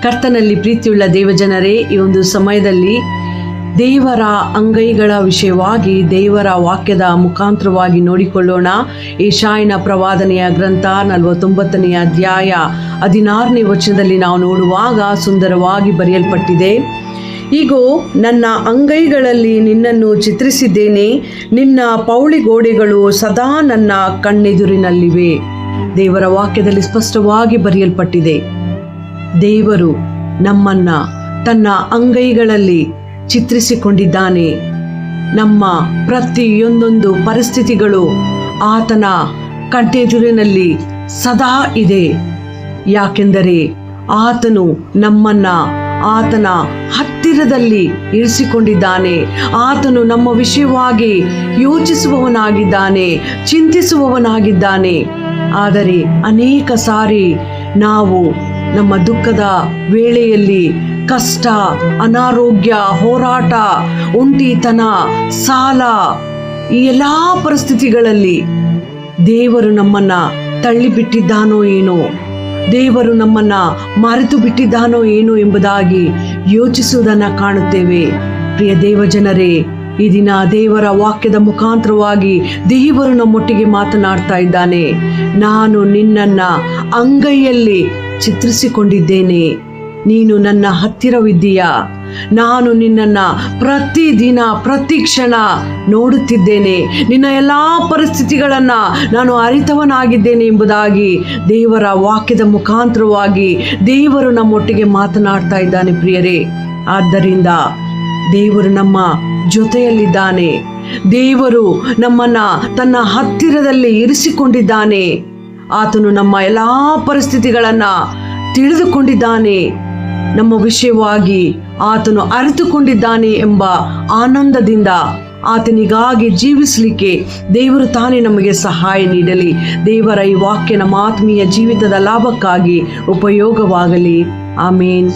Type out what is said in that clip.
ಕರ್ತನಲ್ಲಿ ಪ್ರೀತಿಯುಳ್ಳ ದೇವಜನರೇ, ಈ ಒಂದು ಸಮಯದಲ್ಲಿ ದೇವರ ಅಂಗೈಗಳ ವಿಷಯವಾಗಿ ದೇವರ ವಾಕ್ಯದ ಮುಖಾಂತರವಾಗಿ ನೋಡಿಕೊಳ್ಳೋಣ. ಯೆಶಾಯನ ಪ್ರವಾದನೆಯ ಗ್ರಂಥ 49ನೇ ಅಧ್ಯಾಯ 16ನೇ ವಚನದಲ್ಲಿ ನಾವು ನೋಡುವಾಗ ಸುಂದರವಾಗಿ ಬರೆಯಲ್ಪಟ್ಟಿದೆ, ಈಗೋ ನನ್ನ ಅಂಗೈಗಳಲ್ಲಿ ನಿನ್ನನ್ನು ಚಿತ್ರಿಸಿದ್ದೇನೆ, ನಿನ್ನ ಪೌಳಿಗೋಡೆಗಳು ಸದಾ ನನ್ನ ಕಣ್ಣೆದುರಿನಲ್ಲಿವೆ. ದೇವರ ವಾಕ್ಯದಲ್ಲಿ ಸ್ಪಷ್ಟವಾಗಿ ಬರೆಯಲ್ಪಟ್ಟಿದೆ, ದೇವರು ನಮ್ಮನ್ನ ತನ್ನ ಅಂಗೈಗಳಲ್ಲಿ ಚಿತ್ರಿಸಿಕೊಂಡಿದ್ದಾನೆ. ನಮ್ಮ ಪ್ರತಿಯೊಂದೊಂದು ಪರಿಸ್ಥಿತಿಗಳು ಆತನ ಕಣ್ಣೆದುರಿನಲ್ಲಿ ಸದಾ ಇದೆ. ಯಾಕೆಂದರೆ ಆತನು ನಮ್ಮನ್ನ ಆತನ ಹತ್ತಿರದಲ್ಲಿ ಇರಿಸಿಕೊಂಡಿದ್ದಾನೆ. ಆತನು ನಮ್ಮ ವಿಷಯವಾಗಿ ಯೋಚಿಸುವವನಾಗಿದ್ದಾನೆ, ಚಿಂತಿಸುವವನಾಗಿದ್ದಾನೆ. ಆದರೆ ಅನೇಕ ಸಾರಿ ನಾವು ನಮ್ಮ ದುಃಖದ ವೇಳೆಯಲ್ಲಿ ಕಷ್ಟ, ಅನಾರೋಗ್ಯ, ಹೋರಾಟ, ಒಂಟಿತನ, ಸಾಲ, ಈ ಎಲ್ಲ ಪರಿಸ್ಥಿತಿಗಳಲ್ಲಿ ದೇವರು ನಮ್ಮನ್ನ ತಳ್ಳಿಬಿಟ್ಟಿದ್ದಾನೋ ಏನೋ, ದೇವರು ನಮ್ಮನ್ನ ಮರೆತು ಬಿಟ್ಟಿದ್ದಾನೋ ಏನೋ ಎಂಬುದಾಗಿ ಯೋಚಿಸುವುದನ್ನು ಕಾಣುತ್ತೇವೆ. ಪ್ರಿಯ ದೇವಜನರೇ, ಈ ದಿನ ದೇವರ ವಾಕ್ಯದ ಮುಖಾಂತರವಾಗಿ ದೇವರು ನಮ್ಮೊಟ್ಟಿಗೆ ಮಾತನಾಡ್ತಾ ಇದ್ದಾನೆ. ನಾನು ನಿನ್ನನ್ನ ಅಂಗೈಯಲ್ಲಿ ಚಿತ್ರಿಸಿಕೊಂಡಿದ್ದೇನೆ, ನೀನು ನನ್ನ ಹತ್ತಿರವಿದ್ದೀಯಾ, ನಾನು ನಿನ್ನನ್ನ ಪ್ರತಿದಿನ ಪ್ರತಿ ಕ್ಷಣ ನೋಡುತ್ತಿದ್ದೇನೆ, ನಿನ್ನ ಎಲ್ಲ ಪರಿಸ್ಥಿತಿಗಳನ್ನು ನಾನು ಅರಿತವನಾಗಿದ್ದೇನೆ ಎಂಬುದಾಗಿ ದೇವರ ವಾಕ್ಯದ ಮುಖಾಂತರವಾಗಿ ದೇವರು ನಮ್ಮೊಟ್ಟಿಗೆ ಮಾತನಾಡ್ತಾ ಇದ್ದಾನೆ. ಪ್ರಿಯರೇ, ಆದ್ದರಿಂದ ದೇವರು ನಮ್ಮ ಜೊತೆಯಲ್ಲಿದ್ದಾನೆ. ದೇವರು ನಮ್ಮನ್ನ ತನ್ನ ಹತ್ತಿರದಲ್ಲಿ ಇರಿಸಿಕೊಂಡಿದ್ದಾನೆ. ಆತನು ನಮ್ಮ ಎಲ್ಲ ಪರಿಸ್ಥಿತಿಗಳನ್ನ ತಿಳಿದುಕೊಂಡಿದ್ದಾನೆ. ನಮ್ಮ ವಿಷಯವಾಗಿ ಆತನು ಅರಿತುಕೊಂಡಿದ್ದಾನೆ ಎಂಬ ಆನಂದದಿಂದ ಆತನಿಗಾಗಿ ಜೀವಿಸಲಿಕ್ಕೆ ದೇವರು ತಾನೇ ನಮಗೆ ಸಹಾಯ ನೀಡಲಿ. ದೇವರ ಈ ವಾಕ್ಯ ನಮ್ಮ ಆತ್ಮೀಯ ಜೀವಿತದ ಲಾಭಕ್ಕಾಗಿ ಉಪಯೋಗವಾಗಲಿ. ಆಮೇನ್.